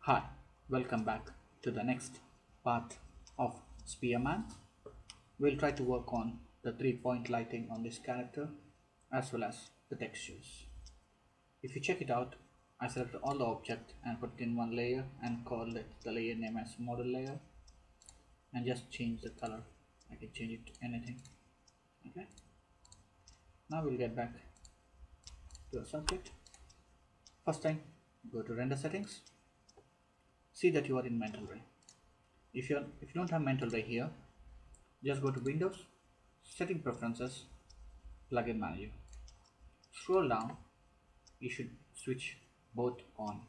Hi, welcome back to the next part of SphereMan. We'll try to work on the 3-point lighting on this character as well as the textures. If you check it out, I selected all the object and put it in one layer and call it the layer name as model layer and just change the color. I can change it to anything. Okay. Now we'll get back to the subject. First thing, go to render settings. See that you are in mental ray. If you don't have mental ray here, just go to Windows, Setting Preferences, Plugin Manager. Scroll down, you should switch both on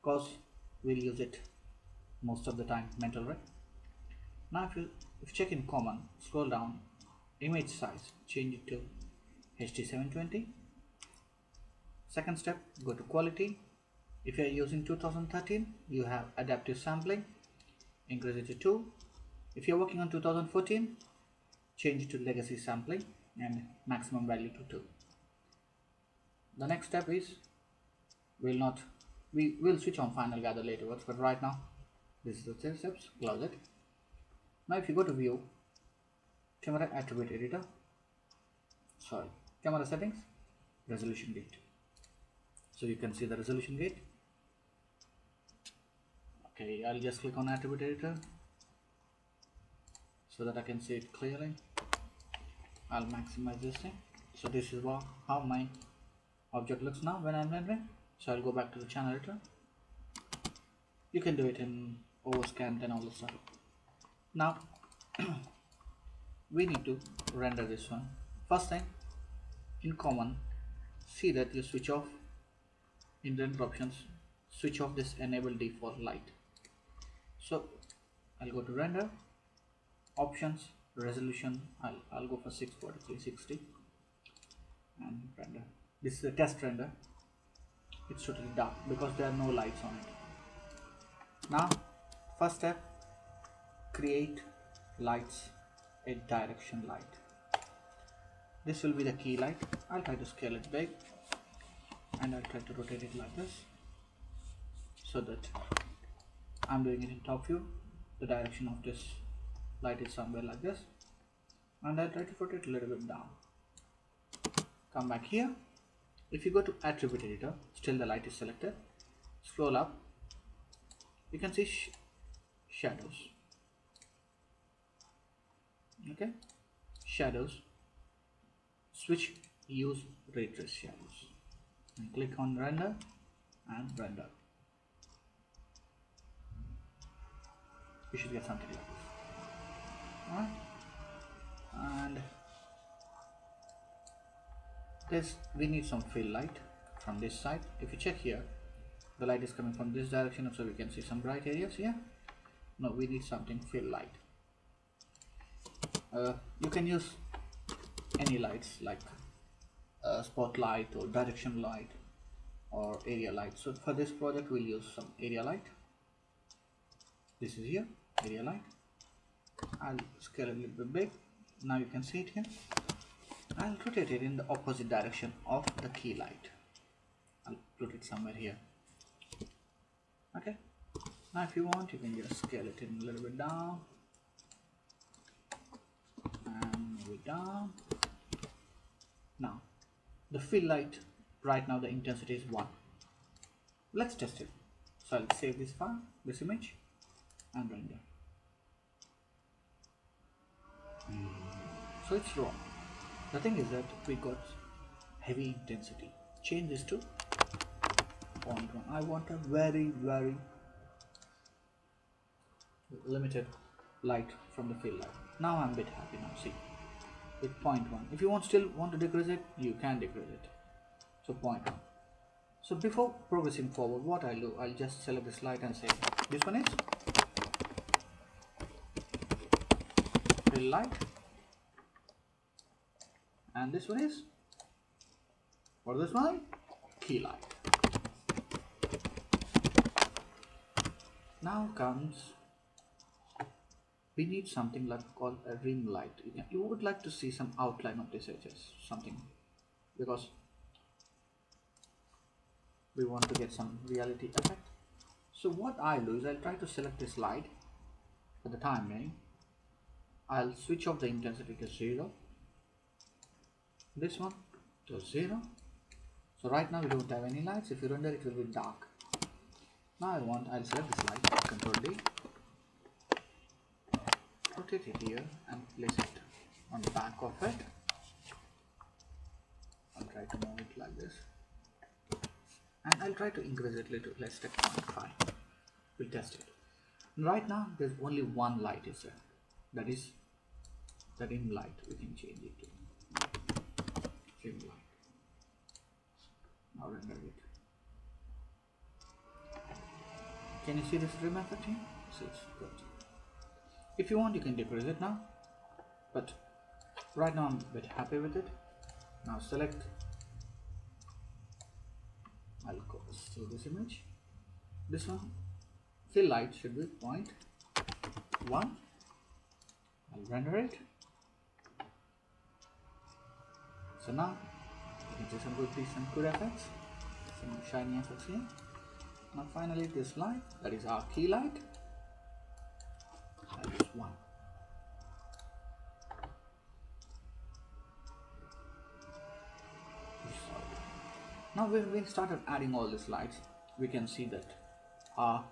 because we'll use it most of the time, mental ray. Now if you check in common, scroll down, image size, change it to HD 720. Second step, go to quality. If you are using 2013, you have adaptive sampling, increase it to 2. If you are working on 2014, change it to legacy sampling and maximum value to 2. The next step is we will switch on final gather later, but right now this is the 3 steps. Close it. Now if you go to view, camera attribute editor, camera settings, resolution gate. So you can see the resolution gate. Okay, I'll just click on attribute editor so that I can see it clearly. I'll maximize this thing. So this is how my object looks now when I'm rendering. So I'll go back to the channel editor. You can do it in overscan and all the stuff. Now we need to render this one. First thing, in common, see that you switch off in render options, switch off this enable default light. So I'll go to render, options, resolution, I'll go for 64360 and render. This is a test render. It's totally dark because there are no lights on it. Now first step, create lights, a direction light. This will be the key light. I'll try to scale it big and I'll try to rotate it like this so that I'm doing it in top view. The direction of this light is somewhere like this, and I'll try to rotate it a little bit down. Come back here. If you go to attribute editor, still the light is selected. Scroll up, you can see shadows. Okay, shadows. Switch use ray trace shadows and click on render and render. You should get something like this. Alright, and we need some fill light from this side. If you check here, the light is coming from this direction, so we can see some bright areas here. No, we need something fill light. You can use any lights like spotlight or direction light or area light. So for this project we'll use some area light. This is here, area light. I'll scale it a little bit big. Now you can see it here. I'll rotate it in the opposite direction of the key light. I'll put it somewhere here. Okay, now if you want, you can just scale it in a little bit down and move it down. Now the fill light, right now the intensity is 1. Let's test it. So I'll save this file, this image, and render. So it's wrong. The thing is that we got heavy intensity. Change this to 0.1. I want a very limited light from the fill light. Now I'm a bit happy now. See, with 0.1. If you still want to decrease it, you can decrease it. So 0.1. So before progressing forward, what I'll do, I'll just select this light and say this one is fill light, and this one is, for this one, key light. Now comes, we need something like called a rim light. You would like to see some outline of this edges, something, because we want to get some reality effect. So what I'll do is I'll try to select this light for the time being. I'll switch off the intensity to 0, this one to 0. So right now we don't have any lights. If you render it will be dark. Now I'll select this light, Ctrl D, rotate it here and place it on the back of it. I'll try to move it like this, and I'll try to increase it a little. Let's take 0.5. We'll test it. Right now there's only one light is there, that is the rim light. We can change it to rim light. Now render it. Can you see this rim effect here? See, it's good. If you want you can decrease it now, but right now I'm a bit happy with it. Now select, I'll go to this image, this one, fill light should be 0.1. I'll render it. So now you can see some good effects, some shiny effects here. Now finally this light, that is our key light, that is 1. Now when we started adding all these lights, we can see that our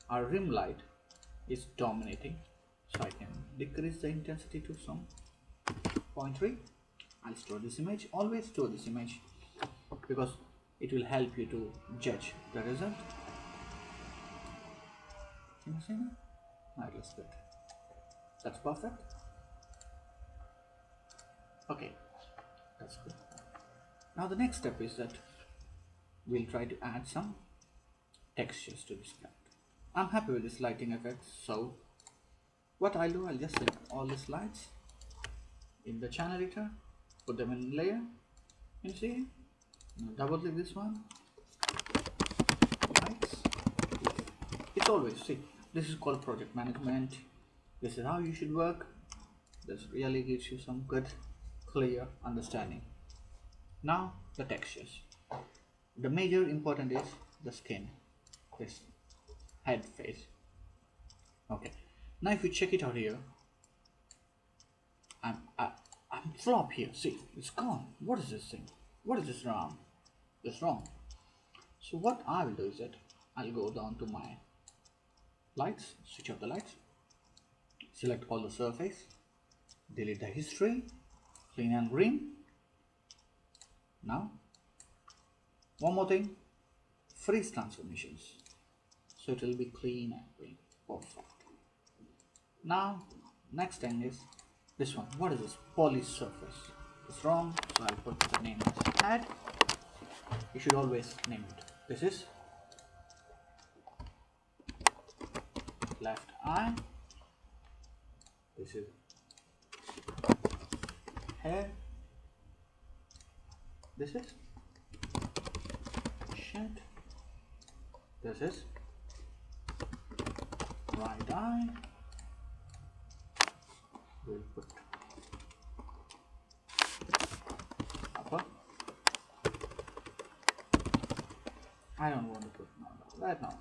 our rim light is dominating. So I can decrease the intensity to some 0.3. I'll store this image. Always store this image because it will help you to judge the result. Can you see that? Right, that's good. That's perfect. Okay, that's good. Now the next step is that we'll try to add some textures to this character. I'm happy with this lighting effect, so what I'll do, I'll just select all these lights in the channel editor, put them in layer, and see, double click this one, lights. It's always, see, this is called project management. This is how you should work. This really gives you some good clear understanding. Now the textures. The major important is the skin, this head face. Okay, now if you check it out here, I'm flop here. See, it's gone. What is this thing? What is this wrong? This wrong. So what I will do is that I'll go down to my lights, switch off the lights, select all the surface, delete the history, clean and green. Now one more thing, freeze transformations, so it will be clean and green. Perfect. Now next thing is this one. What is this? Polish surface. It's wrong, so I'll put the name as head. You should always name it. This is left eye. This is hair. This is shed. This is right eye. We'll put upper. I don't want to put right now.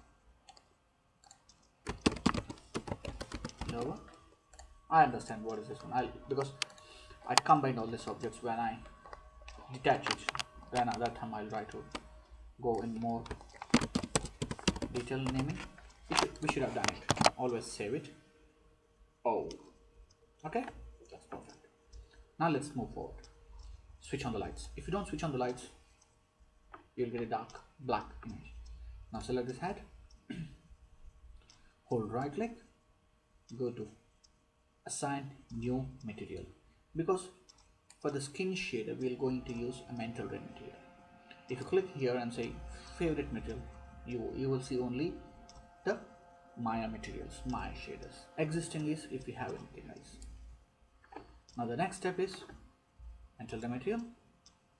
Lower. I understand what is this one. Because I combined all these objects when I detach it. Then at that time I'll try to go in more detailed naming. We should have done it. Always save it. Oh, okay, that's perfect. Now let's move forward. Switch on the lights. If you don't switch on the lights, you'll get a dark black image. Now select this head, hold right click, go to assign new material, because for the skin shader we are going to use a mental ray material. If you click here and say favorite material, you will see only the Maya materials, Maya shaders. Existing is if you have anything else. Now the next step is enter the material.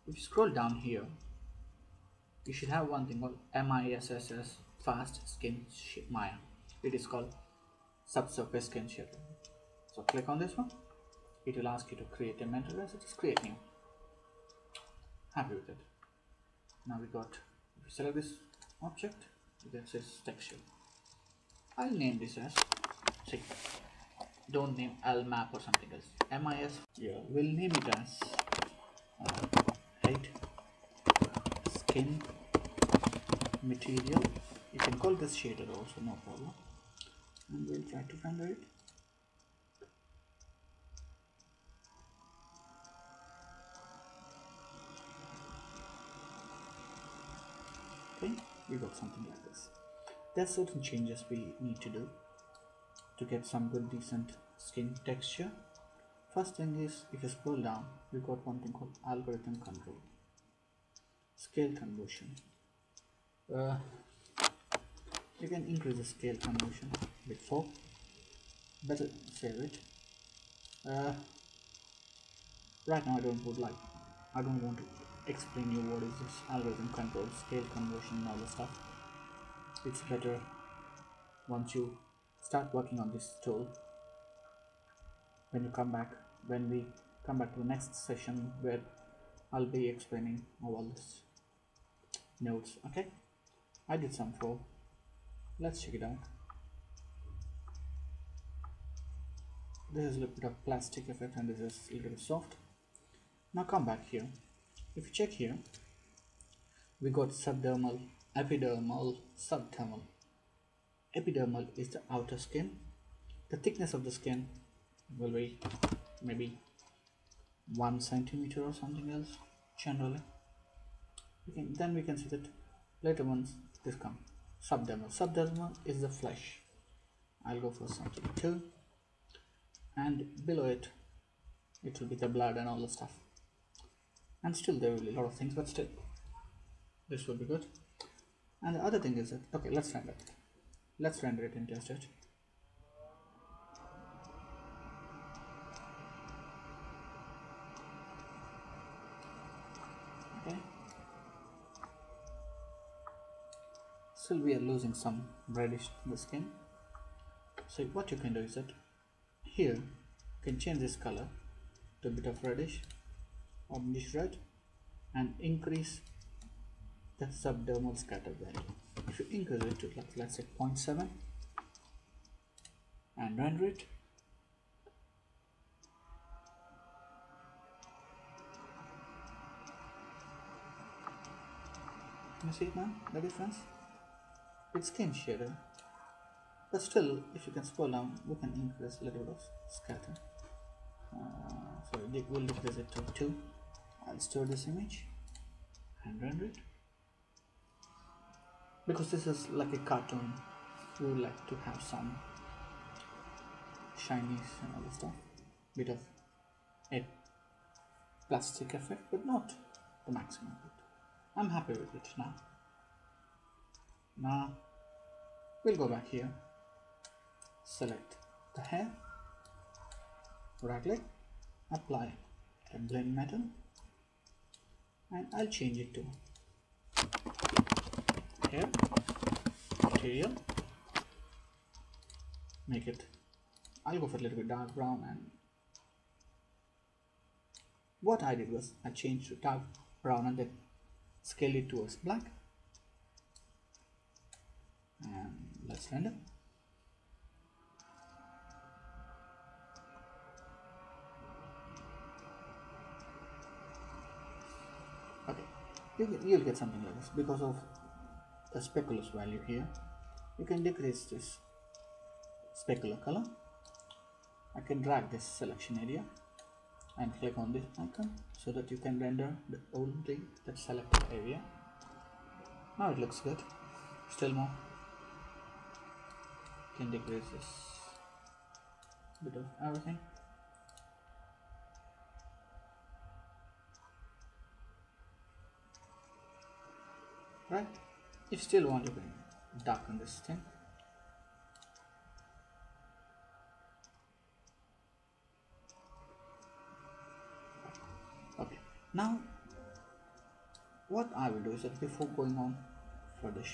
If you scroll down here, you should have one thing called MISSS fast skin Maya. It is called subsurface skin shader. So click on this one. It will ask you to create a mental ray. Just create new. Happy with it. Now we got, if you select this object, this is texture. I'll name this as, see, don't name lmap or something else, mis. Yeah, we'll name it as head skin material. You can call this shader also, no problem, and we'll try to render it. Okay, we got something like this. There are certain changes we need to do to get some good decent skin texture. First thing is, if you scroll down, we got one thing called algorithm control, scale conversion. You can increase the scale conversion with 4. Better save it. Right now I don't want to explain you what is this algorithm control, scale conversion and all the stuff. It's better once you start working on this tool, when we come back to the next session where I'll be explaining all this nodes. Okay, I did some 4. Let's check it out. This is a little bit of plastic effect and this is a little bit soft. Now come back here. If you check here, we got subdermal, epidermal, subdermal. Epidermal is the outer skin. The thickness of the skin will be maybe 1 centimeter or something else generally. Then we can see that later ones this come subdermal. Subdermal is the flesh. I'll go for something 2, and below it will be the blood and all the stuff, and still there will be a lot of things, but still this will be good. And the other thing is that, okay, let's render it and test it. Okay, still we are losing some reddish in the skin. So what you can do is that here you can change this color to a bit of reddish, orangish red, and increase the subdermal scatter value. If you increase it to let's say 0.7 and render it, you see it now, the difference? It's skin shader, but still if you can scroll down, we can increase a little bit of scatter. So we'll decrease it to 2. I'll store this image and render it. Because this is like a cartoon, we would like to have some shinies and all the stuff, bit of a plastic effect, but not the maximum of it. I'm happy with it now. Now we'll go back here, select the hair, right click, apply a blend method, and I'll change it to hair material. Make it, I'll go for a little bit dark brown, and what I did was I changed to dark brown and then scale it towards black, and let's render. Okay, you'll get something like this. Because of the specular's value here, you can decrease this specular color. I can drag this selection area and click on this icon so that you can render the only that selected area. Now it looks good. Still more, you can decrease this bit of everything. Right, if you still want, you can darken this thing. Okay, now what I will do is that before going on for the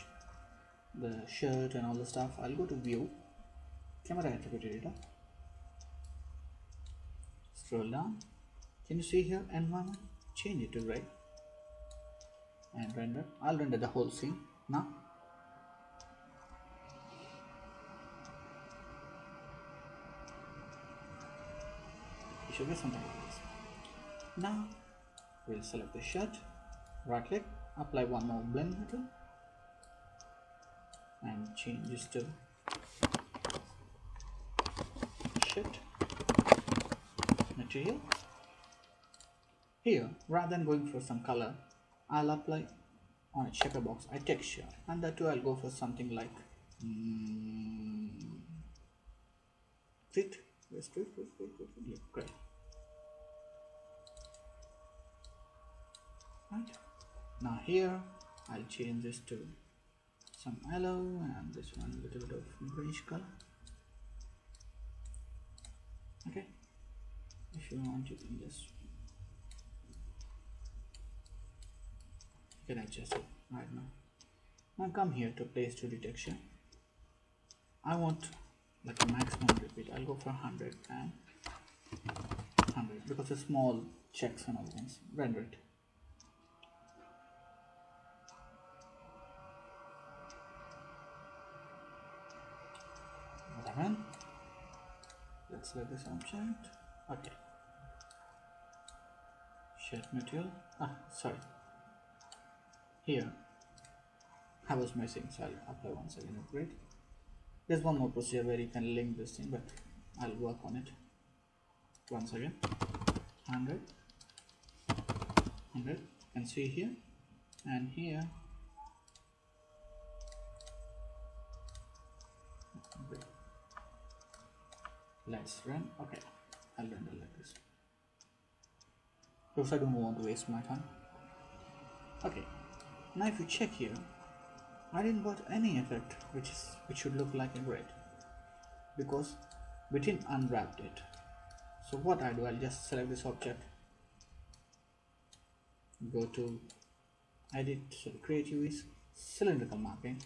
shirt and all the stuff, I'll go to view, camera attribute editor, scroll down. Can you see here environment? Change it to gray and render. I'll render the whole scene now. should be something like this. Now we'll select the shirt, right click, apply one more blend metal and change this to shirt material. Here, rather than going for some color, I'll apply on a checker box a texture, and that too I'll go for something like great. Right, now here I'll change this to some yellow and this one a little bit of greenish color. Okay, if you want you can just adjust it right now. Now come here to place 2D texture. I want like a maximum repeat. I'll go for 100 and 100 because the small checks and all things. Render it. Whatever. Let's select this object. Okay. Shirt material. Sorry. Here I was missing, so I'll apply once again upgrade. There's one more procedure where you can link this thing, but I'll work on it once again. 100 you can see here and here. Let's run. Okay, I'll render like this because I don't want to waste my time. Okay, now if you check here, I didn't got any effect which should look like a grid because we didn't unwrap it. So what I do, I'll just select this object, go to edit, so create UVs, cylindrical mapping,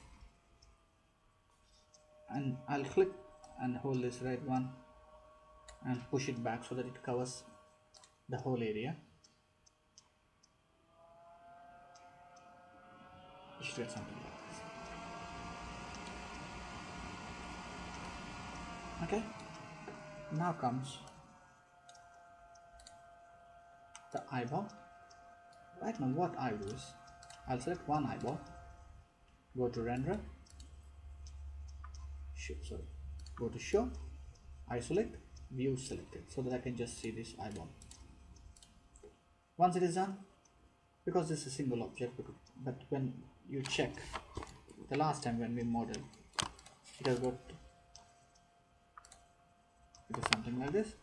and I'll click and hold this red one and push it back so that it covers the whole area. You should get something like this. Okay, now comes the eyeball. Right now what I do is I'll select one eyeball, go to render, go to show, isolate, view selected, so that I can just see this eyeball. Once it is done, because this is a single object, but when you check the last time when we modeled, it has got something like this.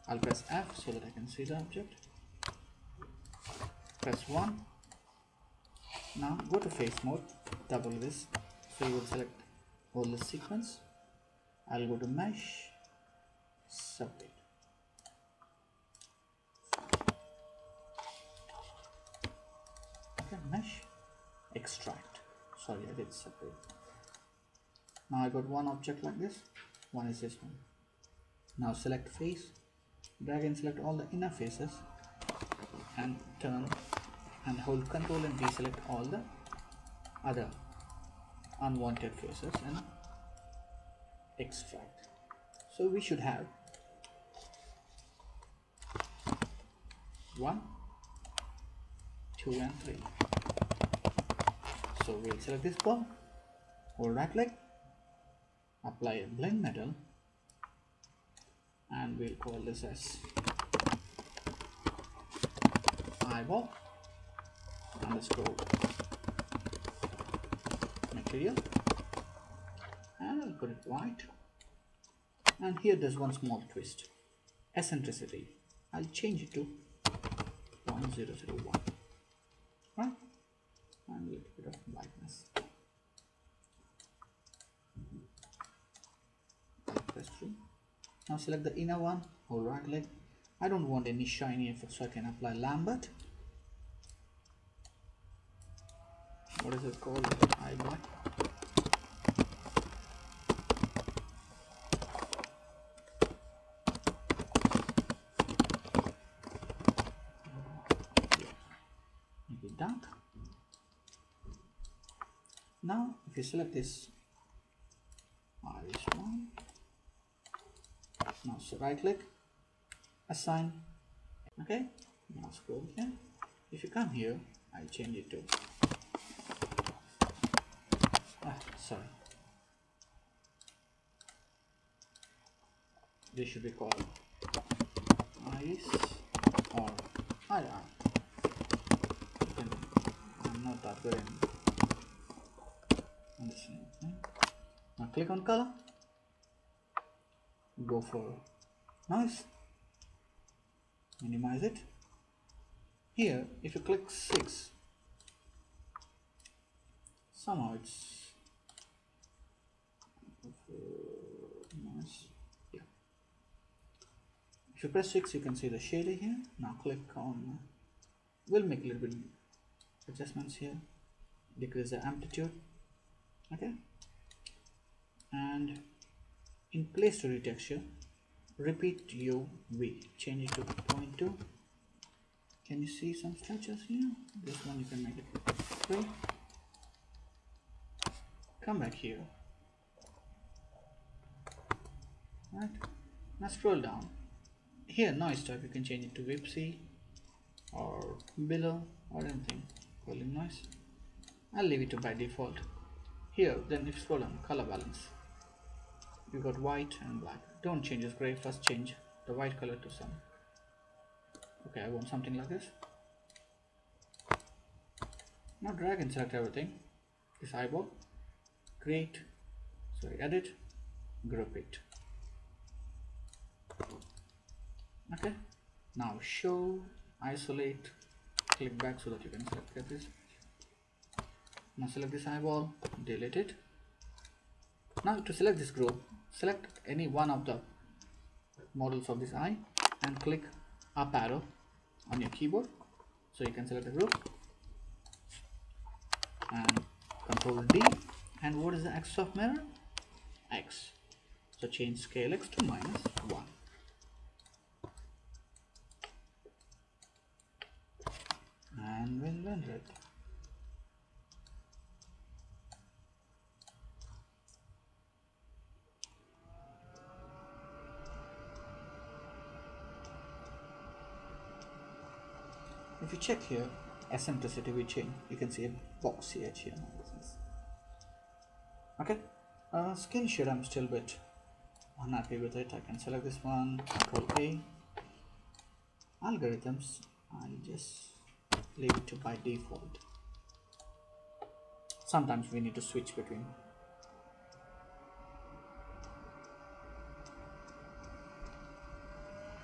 I'll press F so that I can see the object. Press 1. Now go to face mode, double this, so you will select all the sequence. I'll go to mesh, separate. Okay, mesh, extract. Sorry, I did separate. Now I got one object like this. One is this one. Now select face, drag and select all the inner faces, and turn and hold Ctrl and deselect all the other unwanted faces and extract. So we should have 1, 2 and 3. So we'll select this ball, hold right click, apply a blend metal, and we'll call this as eyeball underscore material, and I'll put it white. And here there's one small twist, eccentricity. I'll change it to 0.001, right, and a little bit of lightness. Press 3. Now select the inner one, hold right click. I don't want any shiny effect, so I can apply Lambert. What is it called? Eyeball. Make it dark. Now if you select this iris one, now so right click, assign. Okay, now scroll here. If you come here, I'll change it to sorry, this should be called ice or IR. I'm not that good in understanding. Okay? Now click on color, go for noise, minimize it. Here if you click 6, somehow it's noise. Yeah. If you press 6, you can see the shader here. Now click on, we'll make a little bit adjustments here, decrease the amplitude. Okay, and in place to retexture, repeat UV, change it to 0.2. Can you see some structures here? This one you can make it 3. Come back here. Right, now scroll down. Here noise type you can change it to Whipsy or below or anything. Volume noise. I'll leave it to by default. Here then if you scroll down, color balance. You got white and black. Don't change this gray, first change the white color to some. Okay, I want something like this. Now drag and select everything. This eyeball. Create, edit, group it. Okay, now show, isolate, click back so that you can select this. Now select this eyeball, delete it. Now to select this group, select any one of the models of this eye and click up arrow on your keyboard so you can select the group, and Control D. And what is the axis of mirror? X. So change scale X to -1. And we'll render it. If you check here, eccentricity will change. You can see a boxy edge here. Okay, skin shade I'm still a bit unhappy with it. I can select this one, Control A. Algorithms, I'll just leave it to by default. Sometimes we need to switch between.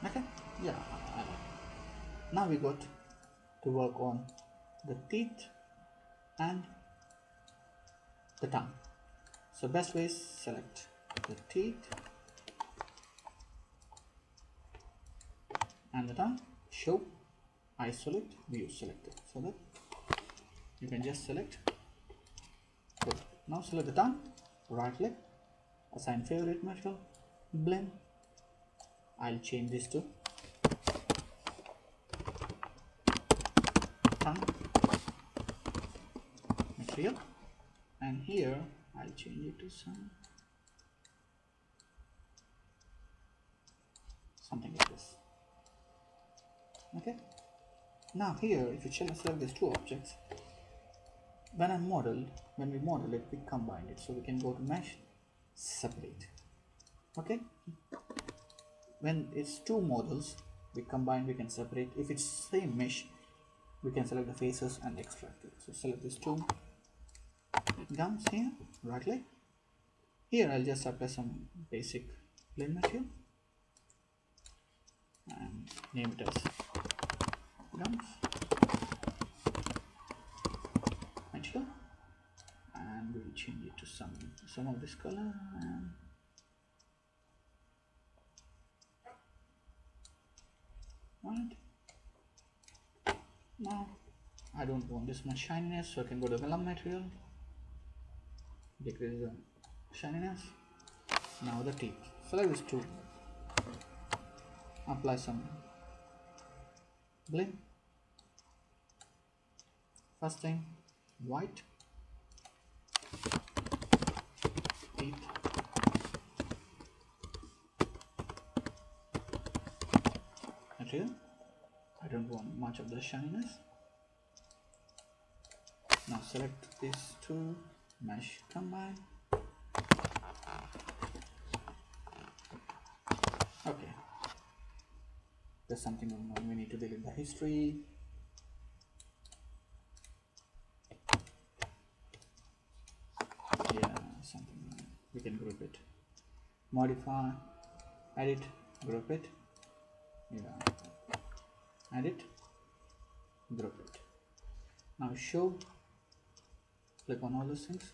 Okay, yeah, I like. Now we got to work on the teeth and the tongue. So best way is select the teeth and the tongue, show, isolate, view selected, so that you can just select. Good. Now select the tongue, right click, assign favorite material, blend. I'll change this to tongue material, and here I'll change it to something like this. Okay, now here if you select these two objects, when we model it, we combine it, so we can go to mesh, separate. Okay, when it's two models we combine, we can separate. If it's same mesh, we can select the faces and extract it. So select these two gums here, right click. Here I'll just apply some basic plain material and name it as gums material, and we'll change it to some of this color. And right now I don't want this much shininess, so I can go to vellum material, decrease the shininess. Now the teeth, select these two, apply some blend. First thing, white teeth, material. I don't want much of the shininess. Now select these two, mesh combine. Okay, there's something going on. We need to delete the history. Yeah, something. We can group it. Modify, edit, group it. Yeah, edit, group it. Now show. Click on all those things.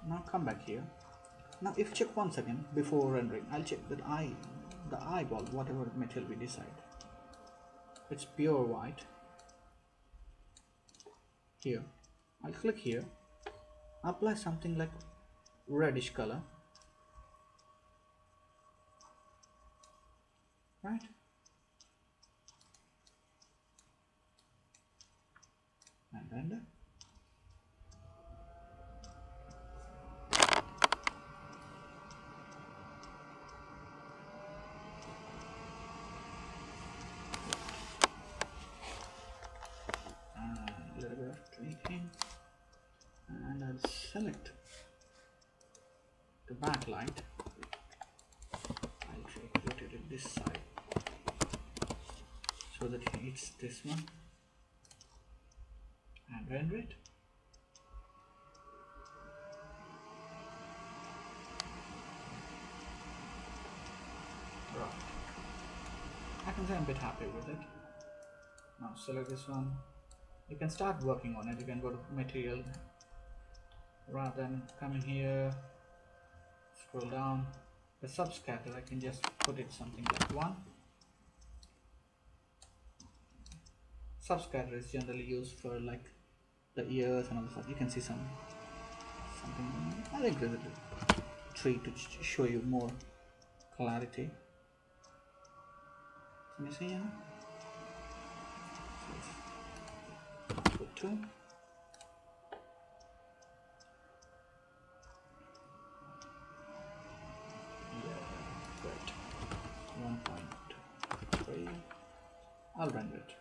Now come back here. Now if check once again before rendering, I'll check that the eyeball, whatever material we decide, it's pure white. Here, I'll click here, apply something like reddish color, right? And render. A little bit of tweaking, and I'll select the backlight. I'll rotate it this side so that it hits this one, and render it. Right. I can say I'm a bit happy with it. Now select this one. You can start working on it. You can go to material, rather than coming here, scroll down. The subscatter, I can just put it something like 1. Subscatter is generally used for like the ears and all that stuff. You can see something. I think there's a tree to show you more clarity. Can you see here? Put 2. Yeah, great. 1.3. I'll render it.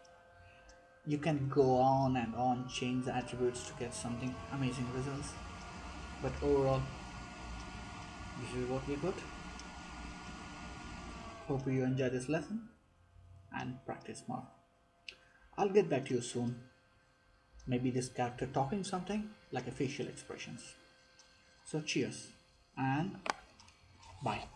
You can go on and on, change the attributes to get something amazing results. But overall, this is what we got. Hope you enjoy this lesson and practice more. I'll get back to you soon. Maybe this character talking something like a facial expressions. So cheers and bye.